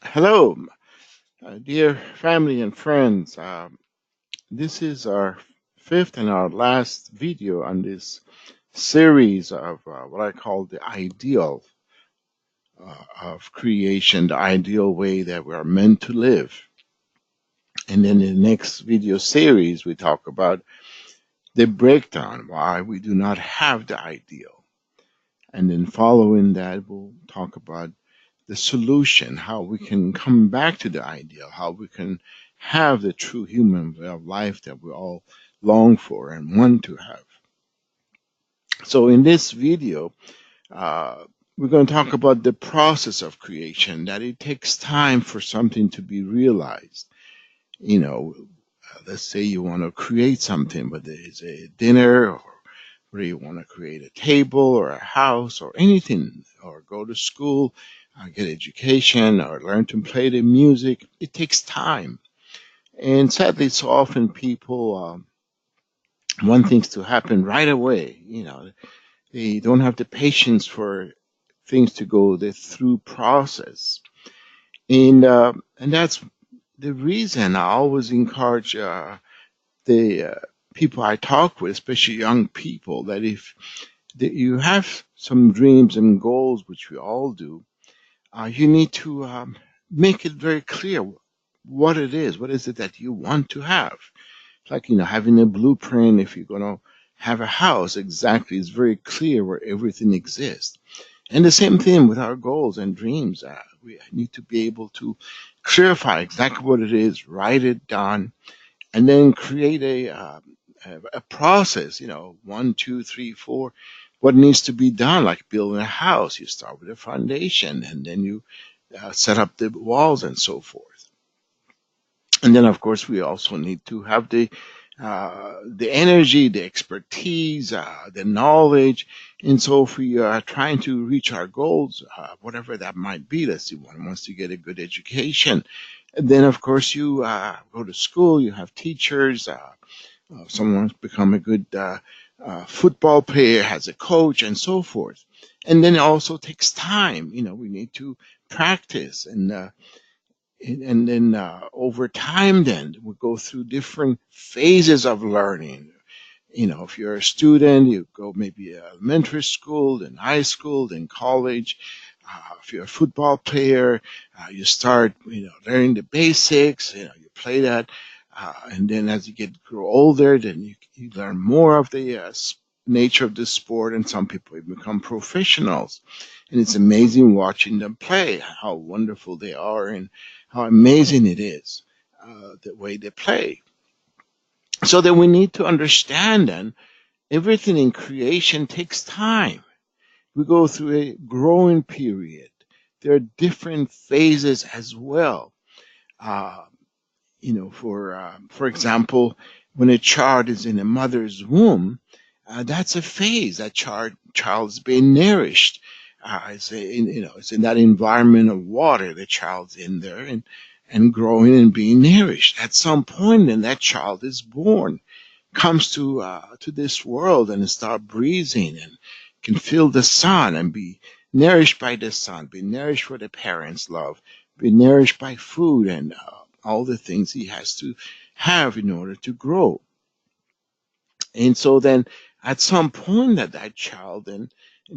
Hello, dear family and friends. This is our fifth and our last video on this series of what I call the ideal of creation, the ideal way that we are meant to live. And then in the next video series, we talk about the breakdown, why we do not have the ideal. And then following that, we'll talk about the solution, how we can come back to the ideal, how we can have the true human way of life that we all long for and want to have. So in this video, uh, we're going to talk about the process of creation, that it takes time for something to be realized. You know, let's say you want to create something, whether it's a dinner or whether you want to create a table or a house or anything, or go to school, get education, or learn to play the music. It takes time. And sadly, so often people want things to happen right away. They don't have the patience for things to go the through process. And that's the reason I always encourage the people I talk with, especially young people, that if you have some dreams and goals, which we all do, you need to make it very clear what it is. What is it that you want to have? It's like, having a blueprint. If you're going to have a house, exactly, it's very clear where everything exists. And the same thing with our goals and dreams. We need to be able to clarify exactly what it is, write it down, and then create a process. 1, 2, 3, 4, what needs to be done. Like building a house, you start with a foundation, and then you set up the walls and so forth. And then, of course, we also need to have the energy, the expertise, the knowledge. And so if we are trying to reach our goals, whatever that might be, let's see, one wants to get a good education. And then, of course, you go to school, you have teachers, someone's become a good football player, has a coach, and so forth. And then it also takes time. We need to practice, and then over time, then we go through different phases of learning. If you're a student, you go maybe elementary school, then high school, then college. If you're a football player, you start, learning the basics. You play that, and then as you grow older, then you learn more of the nature of the sport, and some people become professionals. And it's amazing watching them play, how wonderful they are, and how amazing it is the way they play. So then we need to understand then everything in creation takes time. We go through a growing period. There are different phases as well. Uh, for example, when a child is in a mother's womb, that's a phase. That child is being nourished. It's in that environment of water. The child's in there and growing and being nourished. At some point, then that child is born, comes to this world and start breathing and can feel the sun and be nourished by the sun, be nourished with the parents' love, be nourished by food and all the things he has to have in order to grow. And so then at some point that child then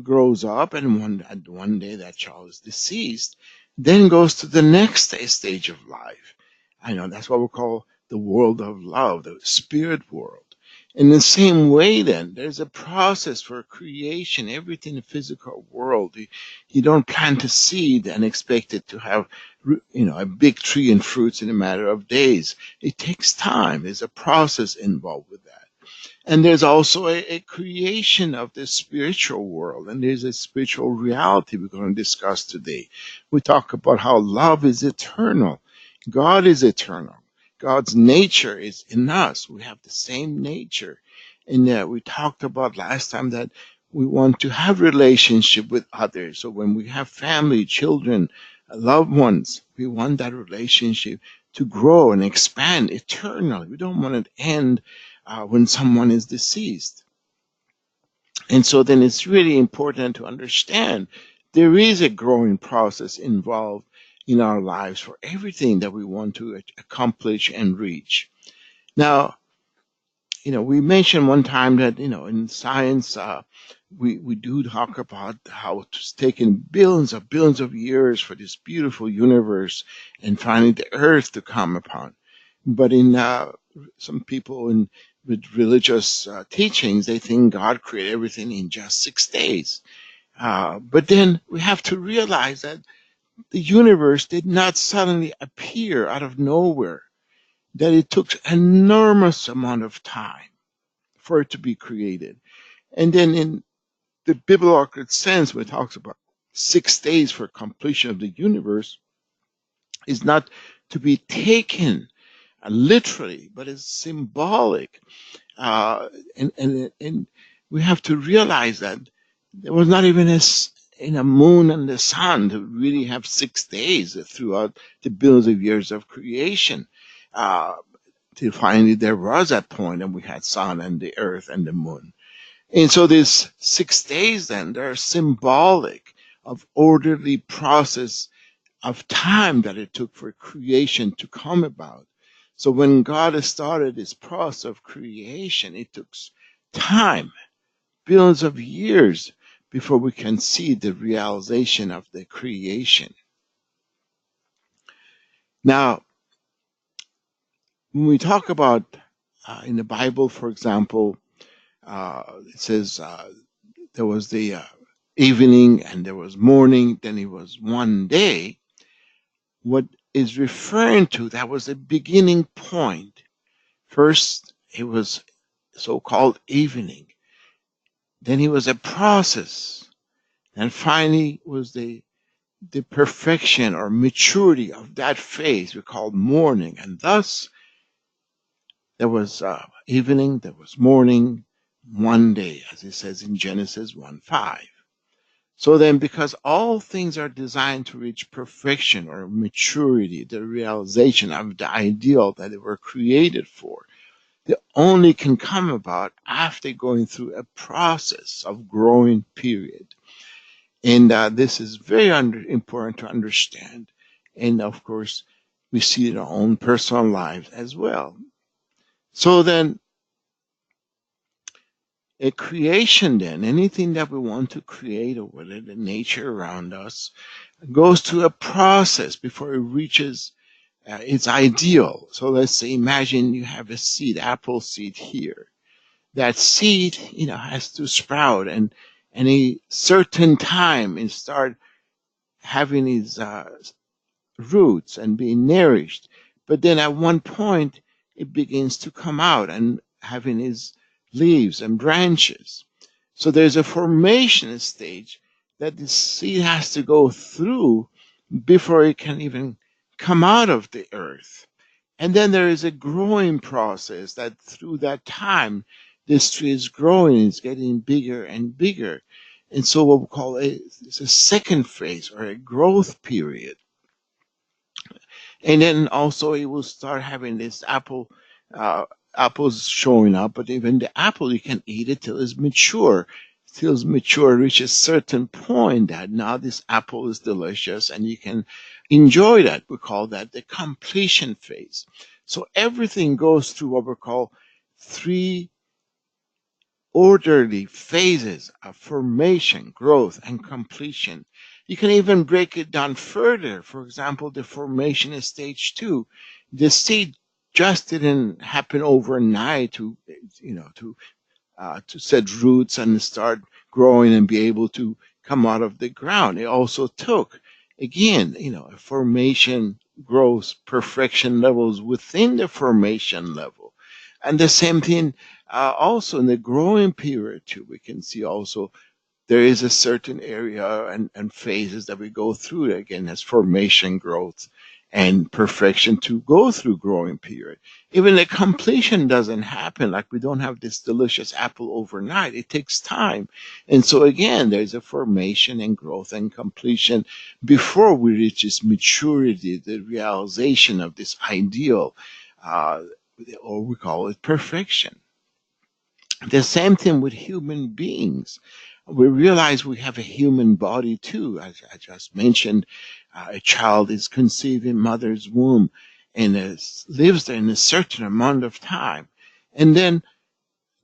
grows up, and one day that child is deceased, then goes to the next stage of life. I know that's what we call the world of love, the spirit world. In the same way, then, there's a process for creation. Everything in the physical world, you don't plant a seed and expect it to have, a big tree and fruits in a matter of days. It takes time. There's a process involved with that. And there's also a creation of the spiritual world, and there's a spiritual reality we're going to discuss today. We talk about how love is eternal. God is eternal. God's nature is in us. We have the same nature. And we talked about last time that we want to have relationship with others. So when we have family, children, loved ones, we want that relationship to grow and expand eternally. We don't want it to end when someone is deceased. And so then it's really important to understand there is a growing process involved in our lives for everything that we want to accomplish and reach. Now, we mentioned one time that, in science, we do talk about how it's taken billions of years for this beautiful universe and finally the earth to come upon. But in some people with religious teachings, they think God created everything in just 6 days. But then we have to realize that the universe did not suddenly appear out of nowhere, that it took an enormous amount of time for it to be created. And then in the biblical sense, when it talks about 6 days for completion of the universe, is not to be taken literally, but is symbolic. Uh, and we have to realize that there was not even a moon and the sun to really have 6 days throughout the billions of years of creation. Uh, Till finally there was that point, and we had sun and the earth and the moon. And so these 6 days then, they're symbolic of orderly process of time that it took for creation to come about. So when God started this process of creation, it took time, billions of years, before we can see the realization of the creation. Now, when we talk about in the Bible, for example, it says there was the evening and there was morning, then it was one day. What is referring to, that was a beginning point. First, it was so-called evening. Then it was a process. And finally was the perfection or maturity of that phase we call morning. And thus, there was evening, there was morning, one day, as it says in Genesis 1:5. So then, because all things are designed to reach perfection or maturity, the realization of the ideal that they were created for, they only can come about after going through a process of growing period. And this is very important to understand. And of course, we see it in our own personal lives as well. So then, a creation then, anything that we want to create or whether the nature around us, goes through a process before it reaches its ideal. So let's say, imagine you have a seed, apple seed here. That seed, has to sprout and a certain time and start having its roots and being nourished. But then at one point, it begins to come out and having its leaves and branches. So there's a formation stage that the seed has to go through before it can even come out of the earth. And then there is a growing process that through that time, this tree is growing, it's getting bigger and bigger. And so what we call it's a second phase or a growth period. And then also it will start having this apples showing up, but even the apple, you can eat it till it's mature. Till it's mature, reaches a certain point that now this apple is delicious and you can enjoy that. We call that the completion phase. So everything goes through what we call three orderly phases of formation, growth, and completion. You can even break it down further. For example, the formation is stage 2. The seed just didn't happen overnight to set roots and start growing and be able to come out of the ground. It also took, again, a formation, growth, perfection levels within the formation level. And the same thing also in the growing period too. We can see also there is a certain area and phases that we go through again as formation, growth, and perfection to go through growing period. Even the completion doesn't happen, like we don't have this delicious apple overnight. It takes time. And so again, there's a formation and growth and completion before we reach this maturity, the realization of this ideal, or we call it perfection. The same thing with human beings. We realize we have a human body too, as I just mentioned. A child is conceived in mother's womb and lives there in a certain amount of time. And then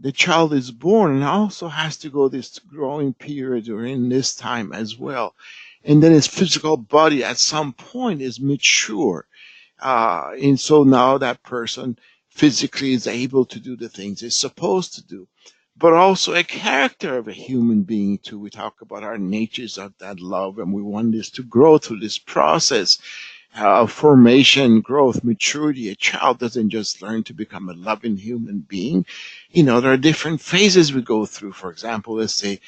the child is born and also has to go this growing period during this time as well. And then his physical body at some point is mature. And so now that person physically is able to do the things it's supposed to do, but also a character of a human being too. We talk about our natures of that love, and we want this to grow through this process formation, growth, maturity. A child doesn't just learn to become a loving human being. There are different phases we go through. For example, let's say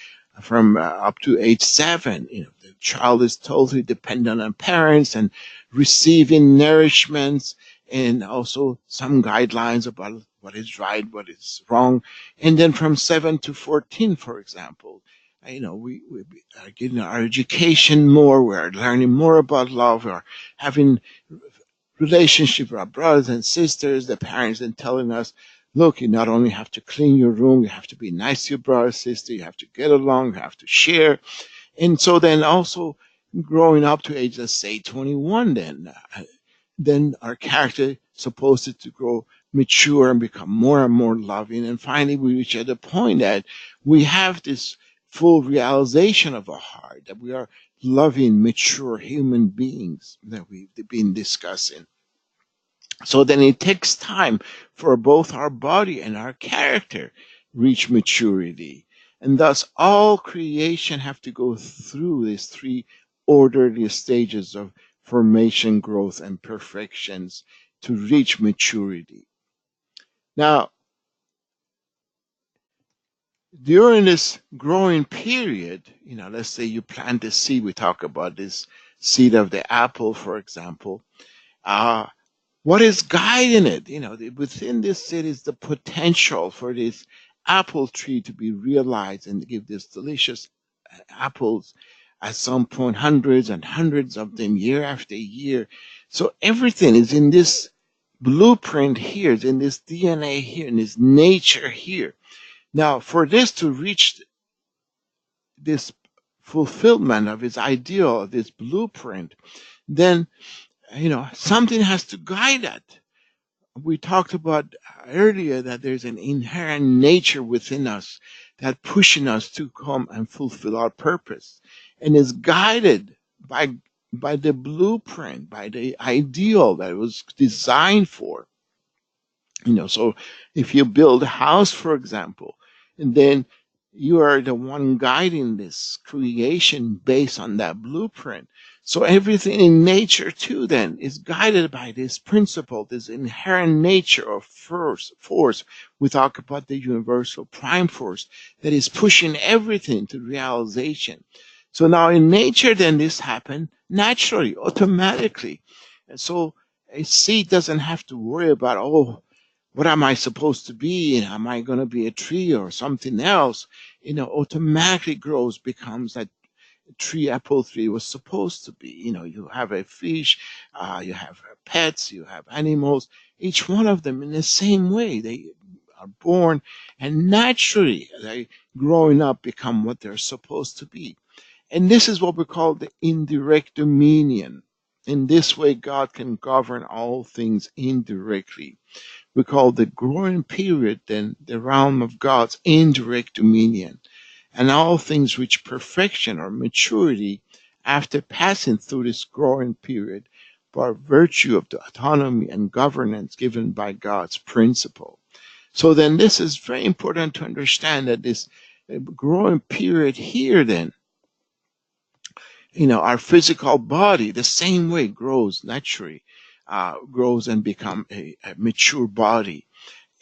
from up to age 7, the child is totally dependent on parents and receiving nourishments and also some guidelines about what is right, what is wrong. And then from 7 to 14, for example, we are getting our education more, we're learning more about love, we're having relationship with our brothers and sisters, the parents then telling us, look, you not only have to clean your room, you have to be nice to your brother, sister, you have to get along, you have to share. And so then also growing up to age, let's say 21, then our character is supposed to grow mature and become more and more loving. And finally, we reach at the point that we have this full realization of our heart, that we are loving, mature human beings that we've been discussing. So then it takes time for both our body and our character reach maturity. And thus all creation have to go through these 3 orderly stages of formation, growth, and perfections to reach maturity. Now, during this growing period, let's say you plant a seed. We talk about this seed of the apple, for example. What is guiding it? Within this seed is the potential for this apple tree to be realized and give this delicious apples at some point, hundreds and hundreds of them year after year. So everything is in this blueprint here, is in this DNA here, in this nature here. Now, for this to reach this fulfillment of its ideal, of this blueprint, then, something has to guide it. We talked about earlier that there's an inherent nature within us that pushing us to come and fulfill our purpose, and is guided by the blueprint, by the ideal that it was designed for. So if you build a house, for example, and then you are the one guiding this creation based on that blueprint. So everything in nature too then is guided by this principle, this inherent nature of force. We talk about the universal prime force that is pushing everything to realization. So now in nature then this happened naturally, automatically. And so a seed doesn't have to worry about, what am I supposed to be? Am I going to be a tree or something else? Automatically grows, becomes that tree, apple tree was supposed to be. You have a fish, you have pets, you have animals, each one of them in the same way. They are born and naturally they growing up become what they're supposed to be. And this is what we call the indirect dominion. In this way, God can govern all things indirectly. We call the growing period then the realm of God's indirect dominion. And all things reach perfection or maturity after passing through this growing period by virtue of the autonomy and governance given by God's principle. So then this is very important to understand that this growing period here then, our physical body the same way grows naturally, grows and become a mature body.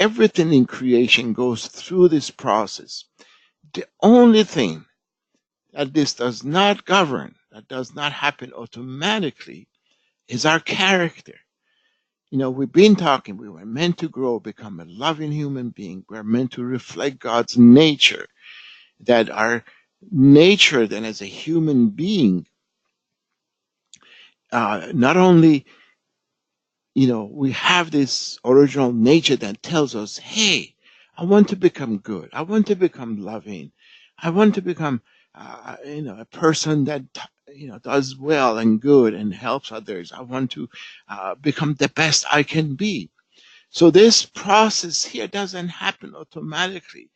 Everything in creation goes through this process. The only thing that this does not govern, that does not happen automatically, is our character. We've been talking, we were meant to grow, become a loving human being. We're meant to reflect God's nature. That our nature then as a human being, not only, we have this original nature that tells us, hey, I want to become good. I want to become loving. I want to become, a person that does well and good and helps others. I want to become the best I can be. So this process here doesn't happen automatically.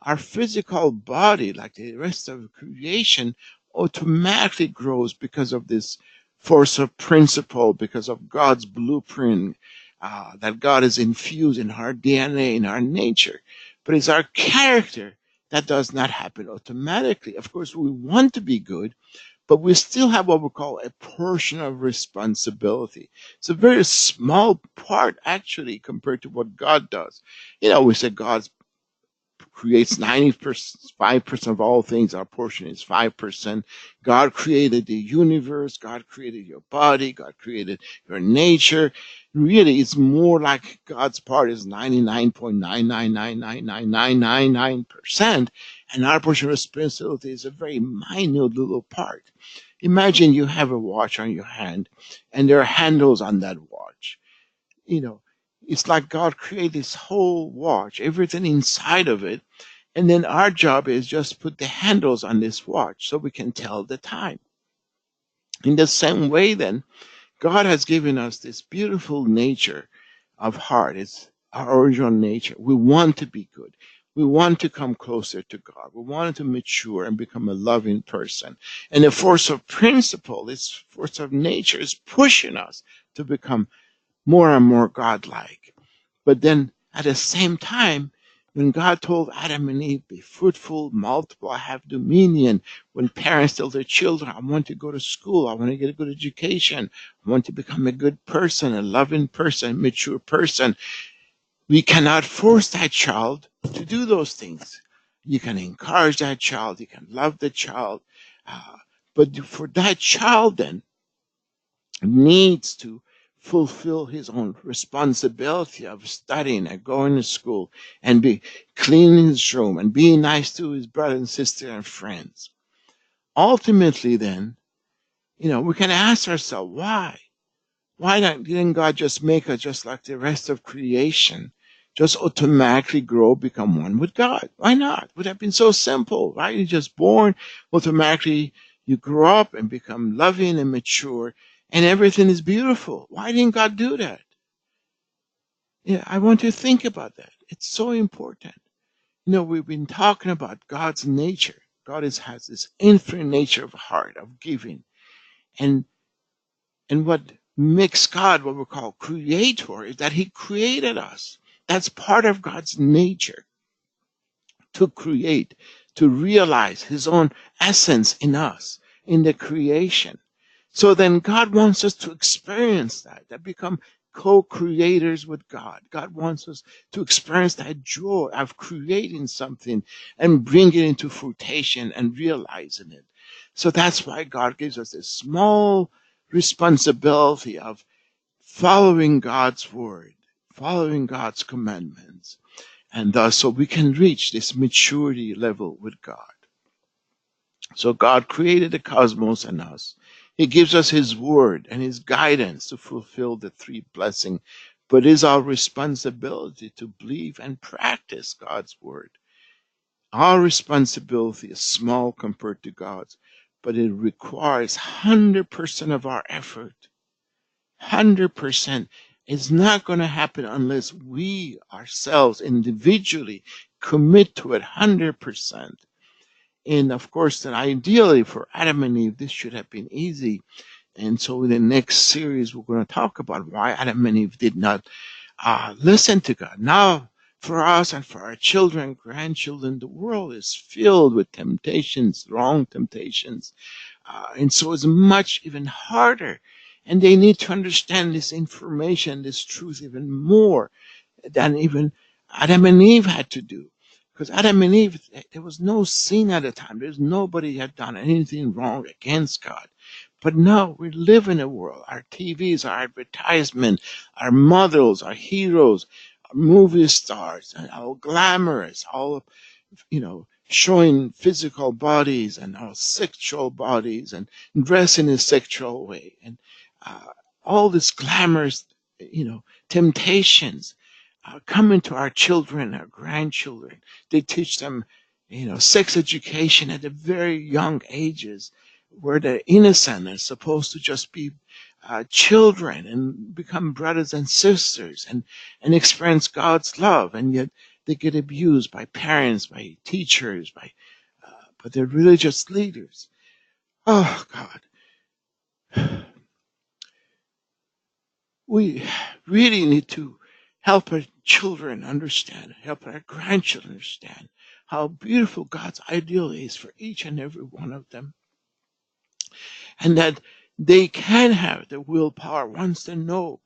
Our physical body, like the rest of creation, automatically grows because of this force of principle, because of God's blueprint that God has infused in our DNA, in our nature. But it's our character that does not happen automatically. Of course, we want to be good, but we still have what we call a portion of responsibility. It's a very small part, actually, compared to what God does. We say God creates 95% of all things. Our portion is 5%. God created the universe. God created your body. God created your nature. Really, it's more like God's part is 99.9999999%. And our portion of responsibility is a very minute little part. Imagine you have a watch on your hand and there are handles on that watch. You know, it's like God created this whole watch, everything inside of it. And then our job is just put the handles on this watch so we can tell the time. In the same way, then, God has given us this beautiful nature of heart. It's our original nature. We want to be good. We want to come closer to God. We want to mature and become a loving person. And the force of principle, this force of nature, is pushing us to become more and more godlike. But then at the same time, when God told Adam and Eve, be fruitful, multiply, have dominion, when parents tell their children, I want to go to school, I want to get a good education, I want to become a good person, a loving person, a mature person, we cannot force that child to do those things. You can encourage that child, you can love the child, but for that child then, needs to fulfill his own responsibility of studying and going to school and be cleaning his room and being nice to his brother and sister and friends. Ultimately, then, we can ask ourselves, why? Didn't God just make us just like the rest of creation? Just automatically grow, become one with God. Why not? Would have been so simple, right? You're just born, automatically you grow up and become loving and mature, and everything is beautiful. Why didn't God do that? Yeah, I want you to think about that. It's so important. We've been talking about God's nature. God has this infinite nature of heart, of giving. And what makes God what we call creator is that he created us. That's part of God's nature, to create, to realize his own essence in us, in the creation. So then God wants us to experience that become co-creators with God. God wants us to experience that joy of creating something and bring it into fruition and realizing it. So that's why God gives us this small responsibility of following God's word, following God's commandments, and thus so we can reach this maturity level with God. So God created the cosmos and us. He gives us his word and his guidance to fulfill the three blessings, but it is our responsibility to believe and practice God's word. Our responsibility is small compared to God's, but it requires 100% of our effort. 100%. It's not going to happen unless we ourselves individually commit to it 100%. And of course, then ideally for Adam and Eve, this should have been easy. And so in the next series, we're going to talk about why Adam and Eve did not listen to God. Now, for us and for our children, grandchildren, the world is filled with temptations, wrong temptations. And so it's much even harder. And they need to understand this information, this truth even more than even Adam and Eve had to do. Because Adam and Eve, there was no sin at the time. There's nobody had done anything wrong against God. But now we live in a world. Our TVs, our advertisement, our models, our heroes, our movie stars, and all glamorous, all showing physical bodies and our sexual bodies and dress in a sexual way and all this glamorous, temptations coming to our children, our grandchildren. They teach them, sex education at the very young ages. where they're innocent and supposed to just be children and become brothers and sisters and experience God's love, and yet they get abused by parents, by teachers, by their religious leaders. Oh God, we really need to help our children understand, help our grandchildren understand how beautiful God's ideal is for each and every one of them, and that they can have the willpower once they know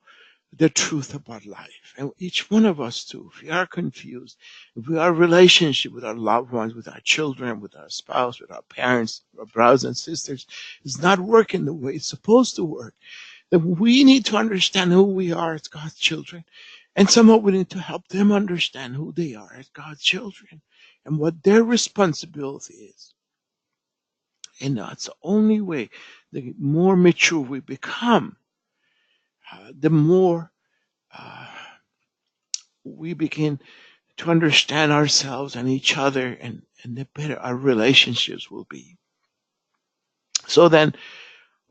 the truth about life. And each one of us too, if we are confused, if we are in relationship with our loved ones, with our children, with our spouse, with our parents, our brothers and sisters, is not working the way it's supposed to work, then we need to understand who we are as God's children. And somehow we need to help them understand who they are as God's children and what their responsibility is. And that's the only way. The more mature we become, the more we begin to understand ourselves and each other, and the better our relationships will be. So then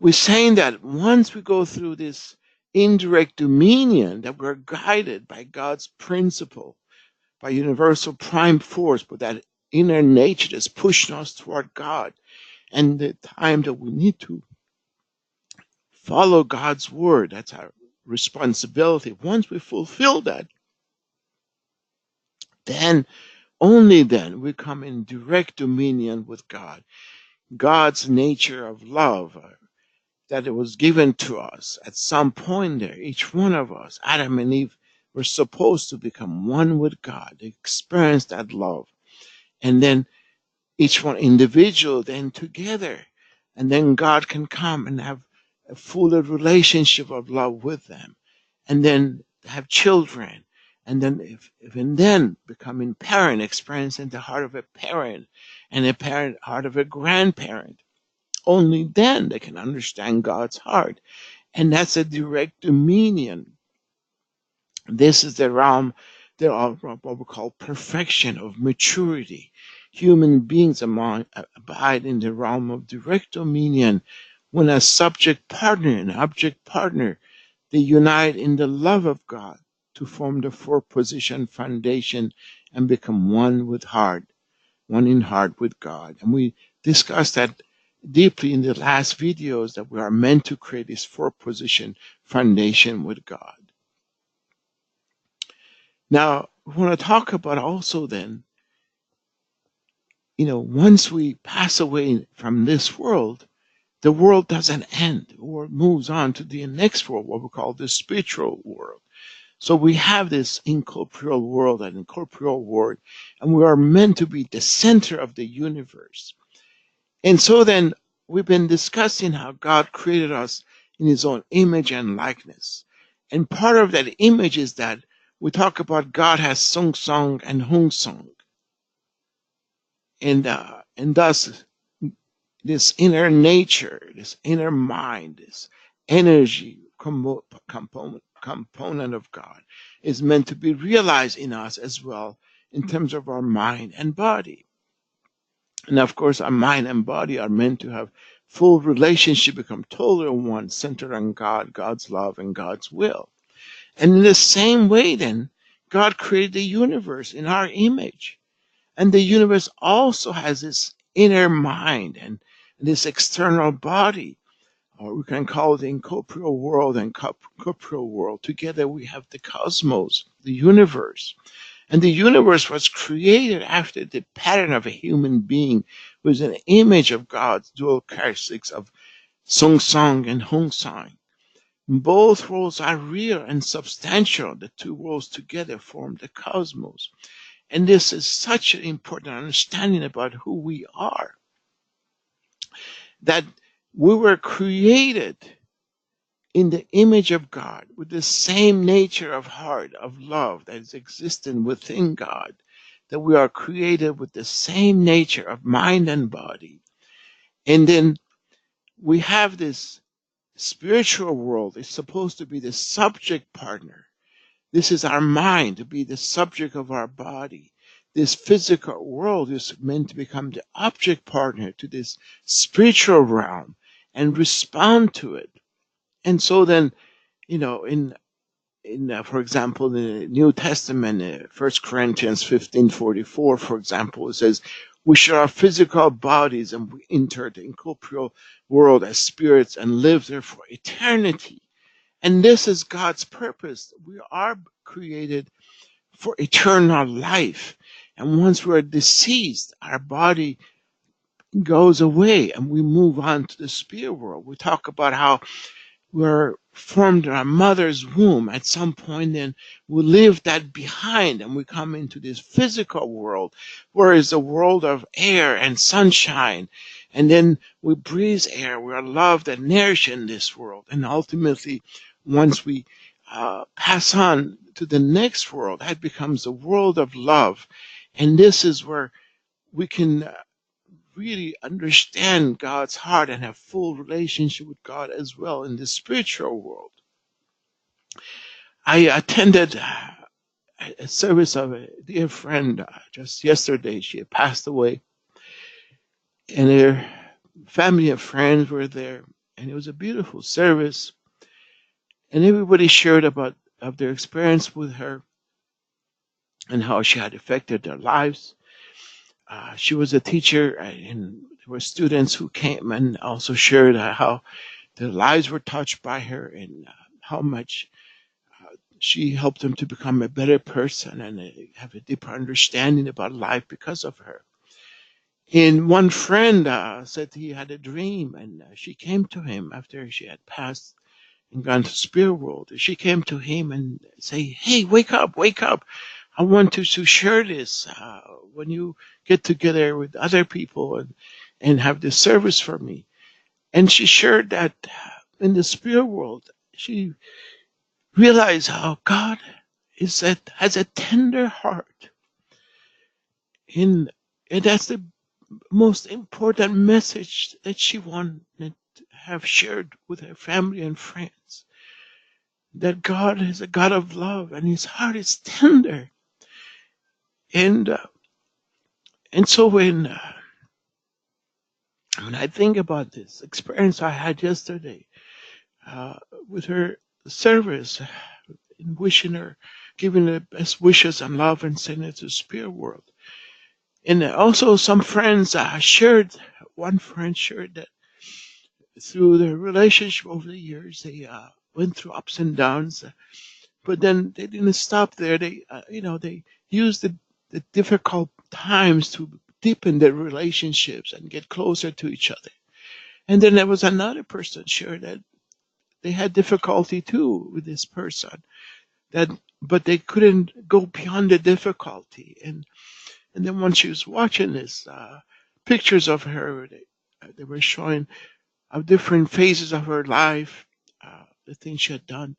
we're saying that once we go through this indirect dominion, that we're guided by God's principle, by universal prime force, but that inner nature that's pushing us toward God, and the time that we need to follow God's word, that's our responsibility. Once we fulfill that, then only then we come in direct dominion with God. God's nature of love that it was given to us at some point there, each one of us, Adam and Eve, were supposed to become one with God, experience that love. And then each one individual, then together. And then God can come and have a fuller relationship of love with them. And then have children. And then and then becoming parent, experiencing the heart of a parent and a parent heart of a grandparent. Only then they can understand God's heart. And that's a direct dominion. This is the realm, what we call perfection of maturity. Human beings abide in the realm of direct dominion when a subject partner and object partner, they unite in the love of God to form the four-position foundation and become one with heart, one in heart with God. And we discussed that deeply in the last videos, that we are meant to create this four-position foundation with God. Now, we want to talk about also then, once we pass away from this world, the world doesn't end. The world moves on to the next world, what we call the spiritual world. So we have this incorporeal world and incorporeal world, and we are meant to be the center of the universe. And so then we've been discussing how God created us in his own image and likeness. And part of that image is that we talk about God has sung song and hung song. And thus this inner nature, this inner mind, this energy component of God is meant to be realized in us as well in terms of our mind and body. And of course, our mind and body are meant to have full relationship, become totally one, centered on God, God's love, and God's will. And in the same way, then, God created the universe in our image. And the universe also has this inner mind and this external body, or we can call it the incorporeal world and corporeal world. Together we have the cosmos, the universe. And the universe was created after the pattern of a human being with an image of God's dual characteristics of sung song and hung song. Both worlds are real and substantial. The two worlds together form the cosmos. And this is such an important understanding about who we are. That we were created in the image of God with the same nature of heart, of love that is existent within God. That we are created with the same nature of mind and body. And then we have this spiritual world. It's supposed to be the subject partner. This is our mind to be the subject of our body, this physical world is meant to become the object partner to this spiritual realm and respond to it. And so then, for example, the New Testament, 1 Corinthians 15:44, for example, it says, we share our physical bodies and we enter the incorporeal world as spirits and live there for eternity. And this is God's purpose. We are created for eternal life. And once we're deceased, our body goes away and we move on to the spirit world. We talk about how we're formed in our mother's womb at some point, then we leave that behind and we come into this physical world, where is the world of air and sunshine. And then we breathe air. We are loved and nourished in this world. And ultimately, once we pass on to the next world, that becomes the world of love. And this is where we can really understand God's heart and have full relationship with God as well in the spiritual world. I attended a service of a dear friend just yesterday. She had passed away, and her family and friends were there, and it was a beautiful service. And everybody shared about of their experience with her and how she had affected their lives. She was a teacher, and there were students who came and also shared how their lives were touched by her and how much she helped them to become a better person and have a deeper understanding about life because of her. And one friend said he had a dream, and she came to him after she had passed and gone to spirit world. She came to him and say, "Hey, wake up, wake up! I want to share this when you get together with other people and have this service for me." And she shared that in the spirit world, she realized how God has a tender heart. And that's the most important message that she wanted to have shared with her family and friends. That God is a God of love and his heart is tender. And so when I think about this experience I had yesterday with her service, in wishing her, giving her best wishes and love and sending her to the spirit world. And also some friends shared, one friend shared that through their relationship over the years, they went through ups and downs, but then they didn't stop there. They used the difficult times to deepen their relationships and get closer to each other. And then there was another person shared that they had difficulty too with this person, but they couldn't go beyond the difficulty. And then when she was watching this, pictures of her, they were showing of different phases of her life, the things she had done.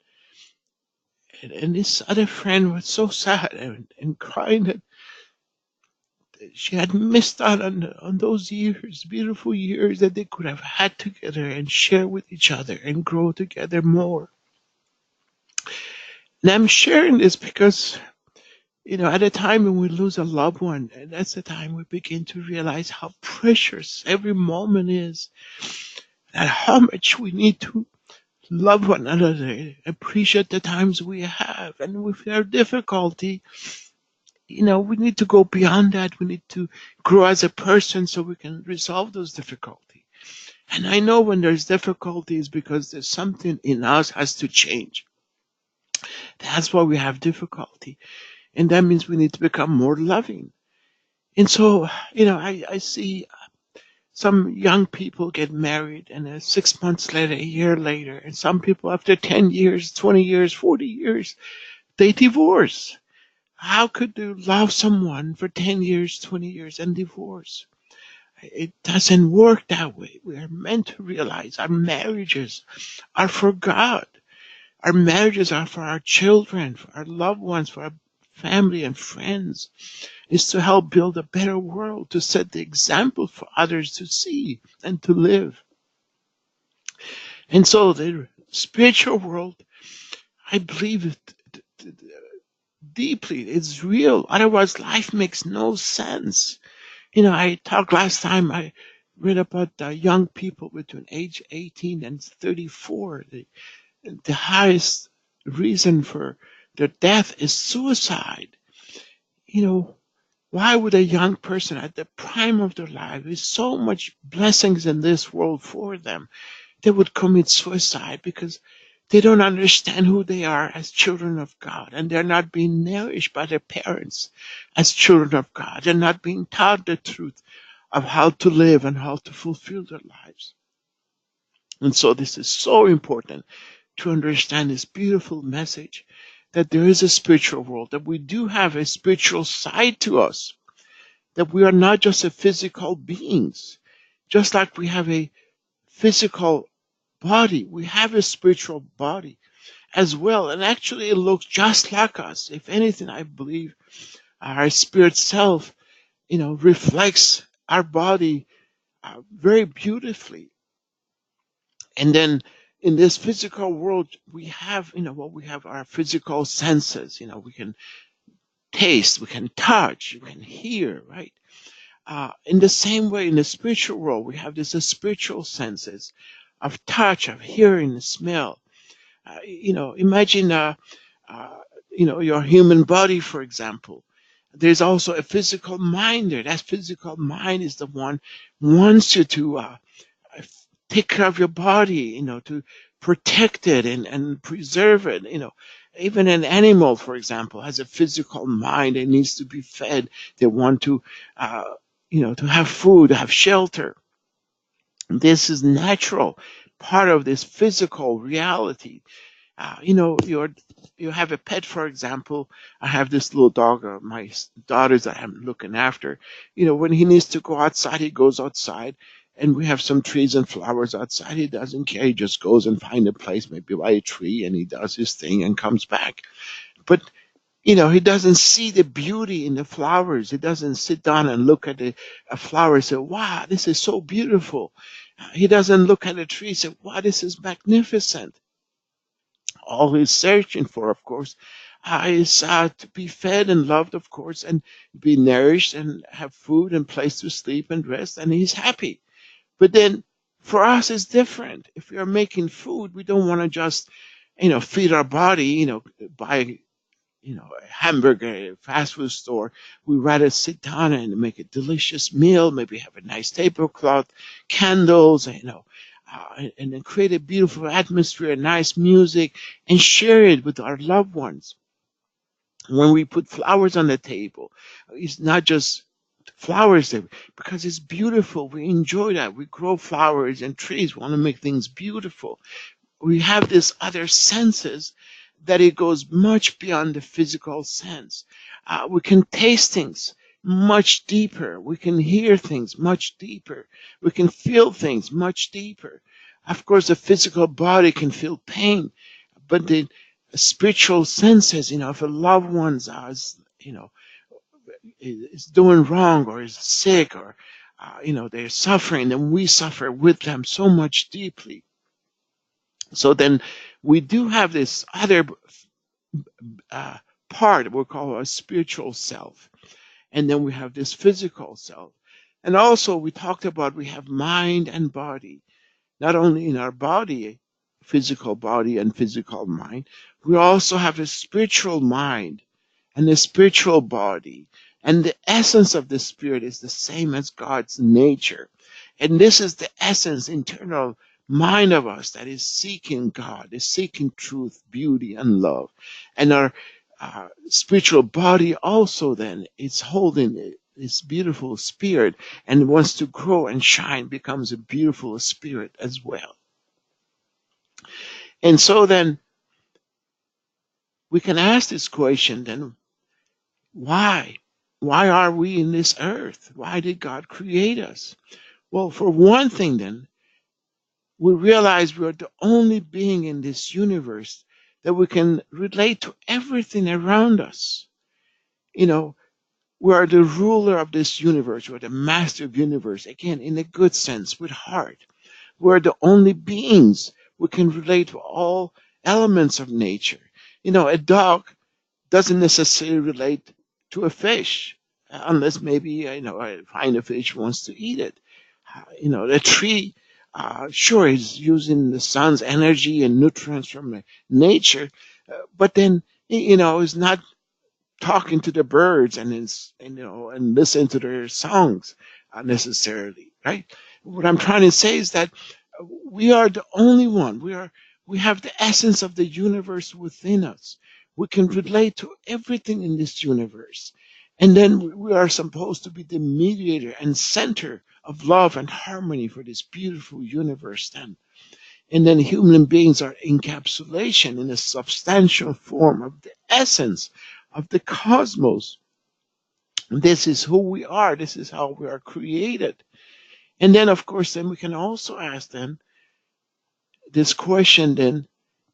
And this other friend was so sad and crying that she had missed out on those years, beautiful years that they could have had together and share with each other and grow together more. And I'm sharing this because, at a time when we lose a loved one, and that's the time we begin to realize how precious every moment is, and how much we need to love one another, appreciate the times we have, and with our difficulty, we need to go beyond that. We need to grow as a person so we can resolve those difficulties. And I know when there's difficulties because there's something in us has to change. That's why we have difficulty. And that means we need to become more loving. And so, I see some young people get married and 6 months later, a year later, and some people after 10 years, 20 years, 40 years, they divorce. How could you love someone for 10 years, 20 years and divorce? It doesn't work that way. We are meant to realize our marriages are for God. Our marriages are for our children, for our loved ones, for our family and friends. It's to help build a better world, to set the example for others to see and to live. And so the spiritual world, I believe deeply. It's real. Otherwise, life makes no sense. I talked last time, I read about young people between age 18 and 34. The highest reason for their death is suicide. You know, why would a young person at the prime of their life, with so much blessings in this world for them, they would commit suicide because they don't understand who they are as children of God, and they're not being nourished by their parents as children of God. They're not being taught the truth of how to live and how to fulfill their lives. And so this is so important to understand this beautiful message that there is a spiritual world, that we do have a spiritual side to us, that we are not just a physical beings. Just like we have a physical body, we have a spiritual body as well. And actually, it looks just like us. If anything, I believe our spirit self, reflects our body very beautifully. And then in this physical world, we have, we have our physical senses. We can taste, we can touch, we can hear, right? In the same way, in the spiritual world, we have these spiritual senses of touch, of hearing, smell. Imagine, uh, your human body, for example. There's also a physical mind there. That physical mind is the one wants you to take care of your body, to protect it and preserve it. Even an animal, for example, has a physical mind. It needs to be fed. They want to, to have food, have shelter. This is natural, part of this physical reality. You have a pet, for example. I have this little dog, my daughter's that I'm looking after. When he needs to go outside, he goes outside, and we have some trees and flowers outside. He doesn't care. He just goes and find a place, maybe by a tree, and he does his thing and comes back. But he doesn't see the beauty in the flowers. He doesn't sit down and look at a flower and say, "Wow, this is so beautiful." He doesn't look at a tree and say, "Wow, this is magnificent." All he's searching for, of course, is to be fed and loved, of course, and be nourished and have food and place to sleep and rest, and he's happy. But then for us, it's different. If we are making food, we don't want to just, feed our body, buy, a hamburger, a fast food store. We rather sit down and make a delicious meal, maybe have a nice tablecloth, candles, and then create a beautiful atmosphere, nice music, and share it with our loved ones. When we put flowers on the table, it's not just flowers there because it's beautiful. We enjoy that. We grow flowers and trees. We want to make things beautiful. We have this other senses that it goes much beyond the physical sense. We can taste things much deeper. We can hear things much deeper. We can feel things much deeper. Of course, the physical body can feel pain, but the spiritual senses, if a loved one is doing wrong or is sick or, they're suffering, then we suffer with them so much deeply. So then we do have this other uh, part we call our spiritual self. And then we have this physical self. And also we talked about we have mind and body. Not only in our body, physical body and physical mind, we also have a spiritual mind and a spiritual body. And the essence of the spirit is the same as God's nature. And this is the essence, internal mind of us that is seeking God, is seeking truth, beauty, and love. And our spiritual body also then is holding this beautiful spirit and wants to grow and shine, becomes a beautiful spirit as well. And so then we can ask this question then, why? Why are we in this earth? Why did God create us? Well, for one thing then, we realize we are the only being in this universe that we can relate to everything around us. We are the ruler of this universe. We're the master of the universe. Again, in a good sense, with heart. We're the only beings who can relate to all elements of nature. A dog doesn't necessarily relate to a fish, unless maybe a finer fish wants to eat it. The tree, sure, is using the sun's energy and nutrients from nature, but then is not talking to the birds and listen to their songs necessarily, right? What I'm trying to say is that we are the only one. We have the essence of the universe within us. We can relate to everything in this universe. And then we are supposed to be the mediator and center of love and harmony for this beautiful universe then. And then human beings are encapsulation in a substantial form of the essence of the cosmos. This is who we are. This is how we are created. And then, of course, then we can also ask then this question then,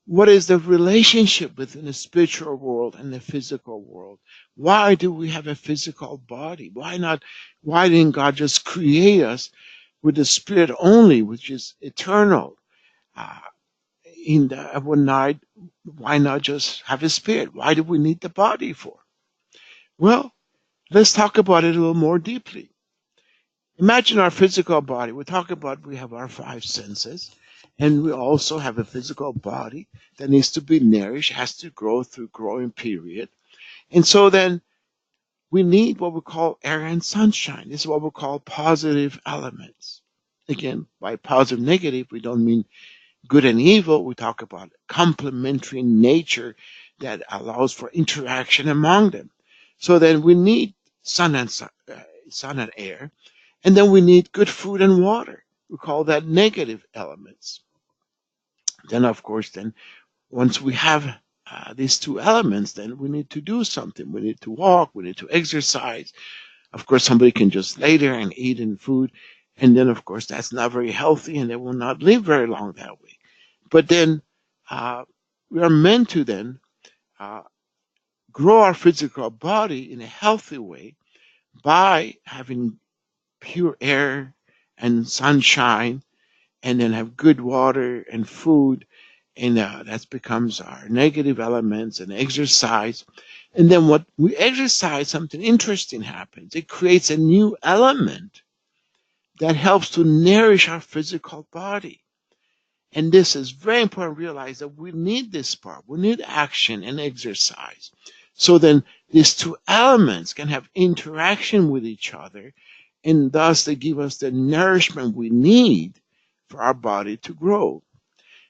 what is the relationship between the spiritual world and the physical world? Why do we have a physical body? Why didn't God just create us with the spirit only, which is eternal? Uh, in the one night, why not just have a spirit? Why do we need the body for? Well, let's talk about it a little more deeply. Imagine our physical body. We talk about we have our five senses, and we also have a physical body that needs to be nourished, has to grow through growing period. And so then we need what we call air and sunshine. This is what we call positive elements. Again, by positive negative, we don't mean good and evil. We talk about complementary nature that allows for interaction among them. So then we need sun and air, and then we need good food and water. We call that negative elements. Then, of course, then once we have these two elements, then we need to do something. We need to walk. We need to exercise. Of course, somebody can just lay there and eat in food, and then, of course, that's not very healthy, and they will not live very long that way. But then we are meant to then uh, grow our physical body in a healthy way by having pure air and sunshine, and then have good water and food, and that becomes our negative elements, and exercise. And then what we exercise, something interesting happens. It creates a new element that helps to nourish our physical body. And this is very important to realize that we need this part. We need action and exercise. So then these two elements can have interaction with each other, and thus they give us the nourishment we need for our body to grow.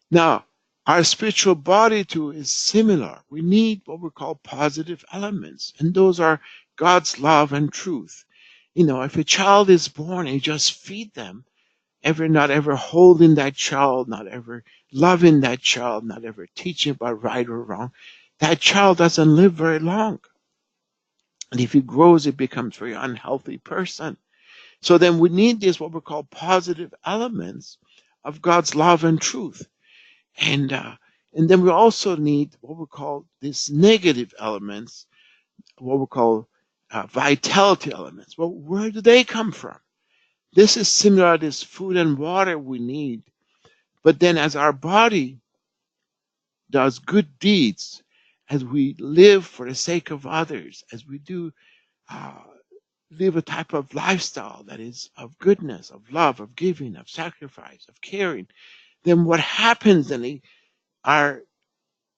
Now, our spiritual body too is similar. We need what we call positive elements, and those are God's love and truth. If a child is born and you just feed them, not ever holding that child, not ever loving that child, not ever teaching about right or wrong, that child doesn't live very long. And if he grows, he becomes a very unhealthy person. So then we need this, what we call positive elements of God's love and truth. And then we also need what we call these negative elements, what we call vitality elements. Well, where do they come from? This is similar to this food and water we need. But then as our body does good deeds, as we live for the sake of others, as we do uh, live a type of lifestyle that is of goodness, of love, of giving, of sacrifice, of caring, then what happens then, our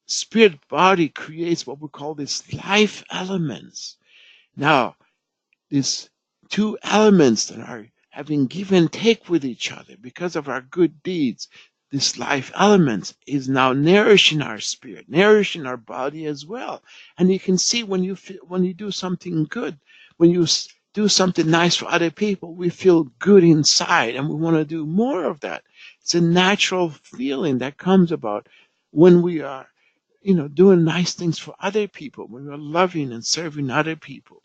spirit body creates what we call these life elements. Now, these two elements that are having give and take with each other because of our good deeds, this life elements is now nourishing our spirit, nourishing our body as well. And you can see when you do something good, when you do something nice for other people, we feel good inside, and we want to do more of that. It's a natural feeling that comes about when we are doing nice things for other people, when we're loving and serving other people.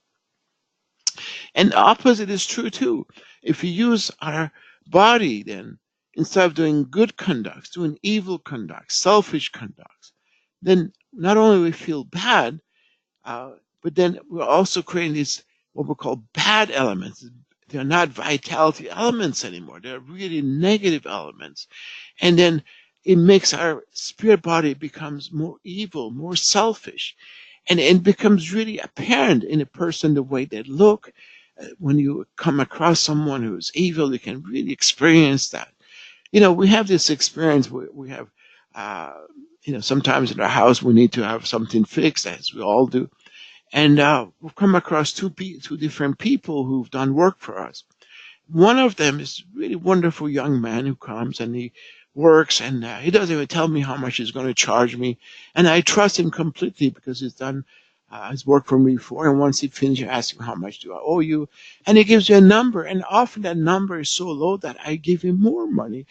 And the opposite is true too. If we use our body, then instead of doing good conducts, doing evil conducts, selfish conducts, then not only we feel bad, but then we're also creating these what we call bad elements. They're not vitality elements anymore. They're really negative elements. And then it makes our spirit body becomes more evil, more selfish. And it becomes really apparent in a person the way they look. When you come across someone who's evil, you can really experience that. We have this experience. We have, uh, sometimes in our house we need to have something fixed, as we all do, and we've come across two different people who've done work for us. One of them is a really wonderful young man who comes and he works, and he doesn't even tell me how much he's going to charge me, and I trust him completely because he's done his work for me before. And once he finishes, I ask him, how much do I owe you? And he gives you a number, and often that number is so low that I give him more money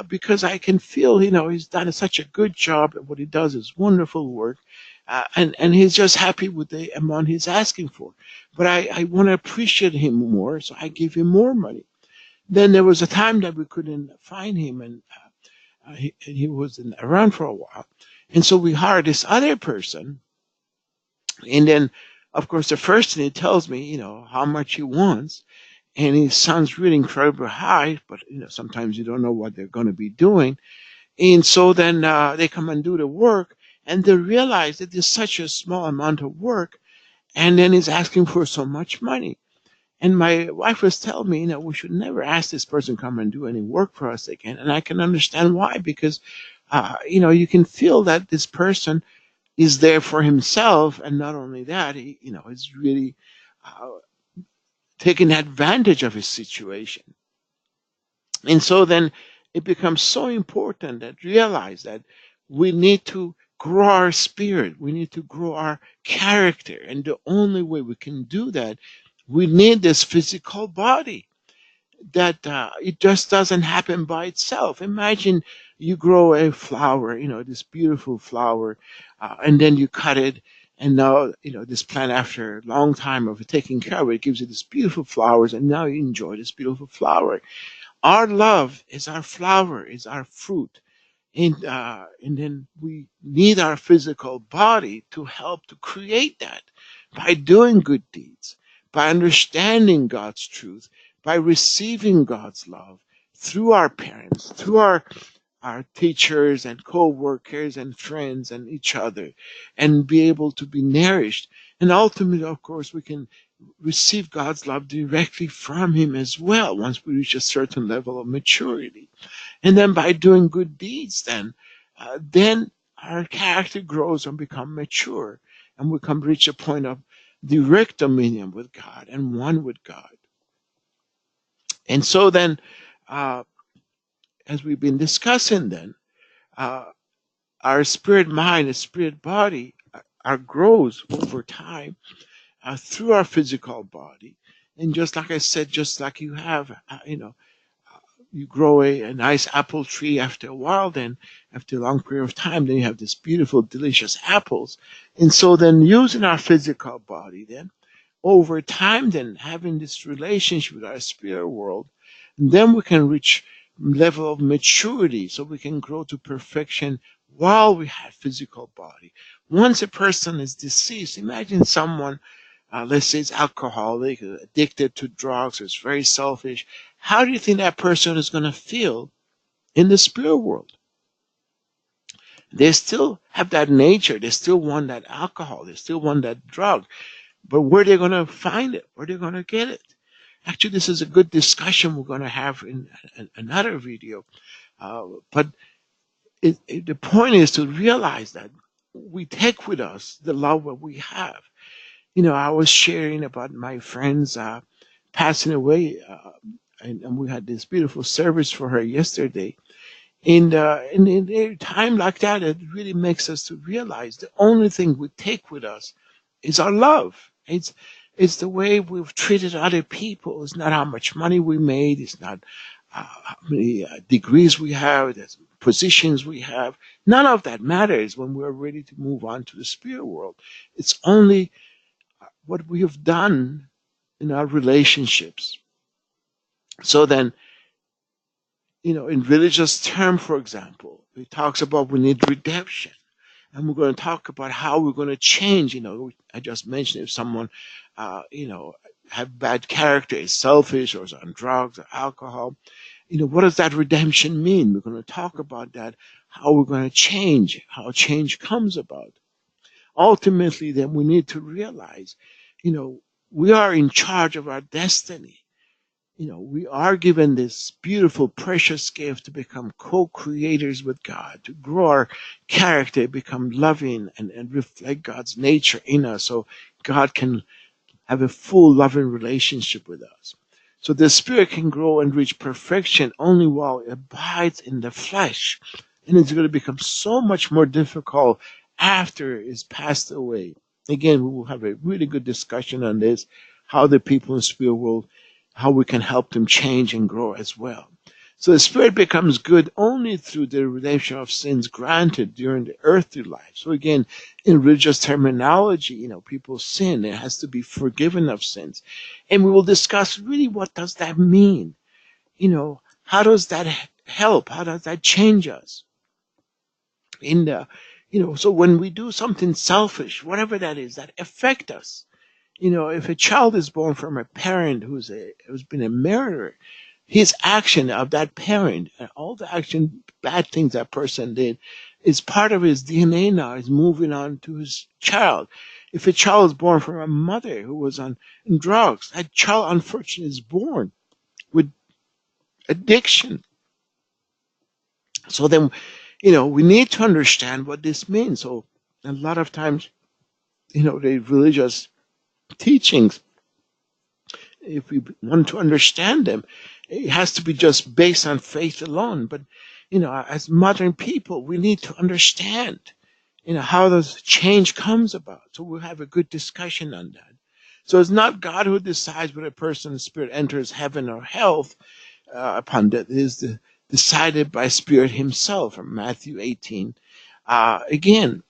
because I can feel, he's done such a good job at what he does. Is wonderful work, and he's just happy with the amount he's asking for. But I want to appreciate him more, so I give him more money. Then there was a time that we couldn't find him, and he wasn't around for a while. And so we hired this other person. And then, of course, the first thing he tells me, how much he wants. And it sounds really incredibly high, but, sometimes you don't know what they're going to be doing. And so then they come and do the work, and they realize that there's such a small amount of work, and then he's asking for so much money. And my wife was telling me, we should never ask this person to come and do any work for us again. And I can understand why, because, you can feel that this person is there for himself. And not only that, he, is really uh, taking advantage of his situation. And so then it becomes so important that realize that we need to grow our spirit. We need to grow our character. And the only way we can do that, we need this physical body. That it just doesn't happen by itself. Imagine you grow a flower, this beautiful flower, and then you cut it, and now this plant, after a long time of taking care of it, gives you these beautiful flowers, and now you enjoy this beautiful flower. Our love is our flower, is our fruit. And then we need our physical body to help to create that by doing good deeds, by understanding God's truth, by receiving God's love through our parents, through our teachers and co-workers and friends and each other, and be able to be nourished. And ultimately, of course, we can receive God's love directly from Him as well once we reach a certain level of maturity. And then by doing good deeds, then our character grows and become mature, and we can reach a point of direct dominion with God and one with God. And so then, uh, as we've been discussing, then uh, our spirit mind and spirit body our grows over time through our physical body. And just like I said, just like you have, you grow a nice apple tree after a while, then after a long period of time, then you have this beautiful, delicious apples. And so then using our physical body, then over time, then having this relationship with our spirit world, and then we can reach level of maturity, so we can grow to perfection while we have physical body. Once a person is deceased, imagine someone, let's say, is alcoholic, addicted to drugs, or is very selfish. How do you think that person is going to feel in the spirit world? They still have that nature. They still want that alcohol. They still want that drug. But where are they going to find it? Where are they going to get it? Actually, this is a good discussion we're going to have in another video. But the point is to realize that we take with us the love that we have. I was sharing about my friends passing away, and we had this beautiful service for her yesterday. And in a time like that, it really makes us to realize the only thing we take with us is our love. It's the way we've treated other people. It's not how much money we made. It's not how many degrees we have, the positions we have. None of that matters when we're ready to move on to the spirit world. It's only what we have done in our relationships. So then, in religious term, for example, it talks about we need redemption. And we're going to talk about how we're going to change. I just mentioned if someone, have bad character, is selfish, or is on drugs or alcohol, what does that redemption mean? We're going to talk about that, how we're going to change, how change comes about. ultimately, then we need to realize, we are in charge of our destiny. We are given this beautiful, precious gift to become co-creators with God, to grow our character, become loving, and reflect God's nature in us so God can have a full, loving relationship with us. So the spirit can grow and reach perfection only while it abides in the flesh. And it's going to become so much more difficult after it's passed away. Again, we will have a really good discussion on this, how the people in the spirit world, how we can help them change and grow as well. So the spirit becomes good only through the redemption of sins granted during the earthly life. So again, in religious terminology, people sin. It has to be forgiven of sins. And we will discuss really what does that mean? How does that help? How does that change us? In the, so when we do something selfish, whatever that is, that affect us. If a child is born from a parent who's been a murderer, his action of that parent and all the action, bad things that person did, is part of his DNA now, is moving on to his child. If a child is born from a mother who was on drugs, that child unfortunately is born with addiction. So then, we need to understand what this means. So a lot of times, the religious teachings, if we want to understand them, it has to be just based on faith alone. But, as modern people, we need to understand, how this change comes about. So we'll have a good discussion on that. So it's not God who decides whether a person's spirit enters heaven or hell upon that. It is decided by Spirit himself from Matthew 18. Again,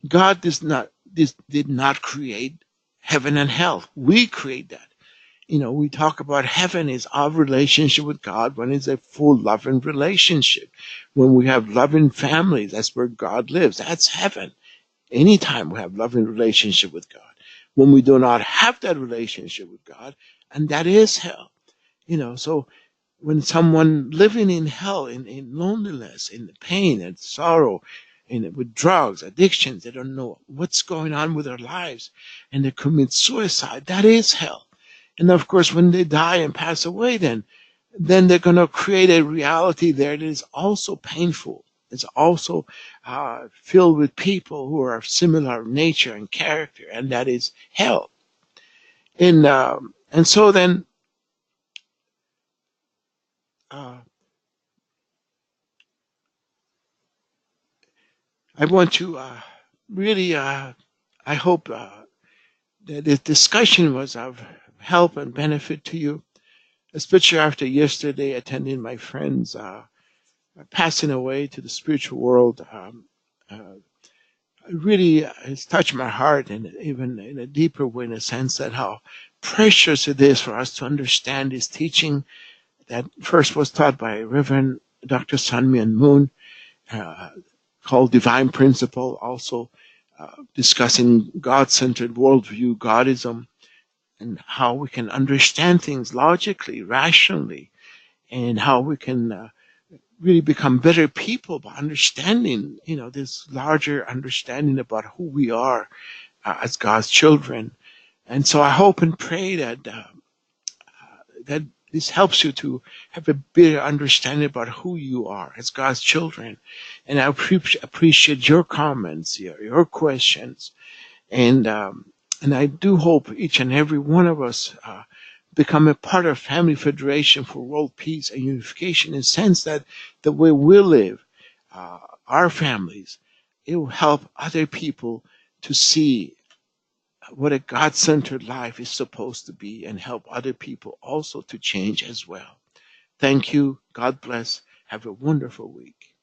God did not create heaven and hell. We create that. We talk about heaven is our relationship with God when it's a full loving relationship. When we have loving families, that's where God lives. That's heaven. Anytime we have loving relationship with God. When we do not have that relationship with God, and that is hell. So when someone living in hell, in loneliness, in pain and sorrow, with drugs, addictions, they don't know what's going on with their lives, and they commit suicide, that is hell. And of course, when they die and pass away, then they're going to create a reality there that is also painful. It's also filled with people who are of similar nature and character, and that is hell. And so then, I want to really, I hope that this discussion was of help and benefit to you, especially after yesterday attending my friends passing away to the spiritual world. Really has touched my heart, and even in a deeper way, in a sense that how precious it is for us to understand this teaching that first was taught by Reverend Dr. Sun Myung Moon, called Divine Principle, also discussing God-centered worldview, Godism, and how we can understand things logically, rationally, and how we can really become better people by understanding, this larger understanding about who we are as God's children. And so I hope and pray that this helps you to have a better understanding about who you are as God's children. And I appreciate your comments, your questions, and I do hope each and every one of us become a part of Family Federation for World Peace and Unification, in the sense that the way we live, our families, it will help other people to see what a God-centered life is supposed to be, and help other people also to change as well. Thank you. God bless. Have a wonderful week.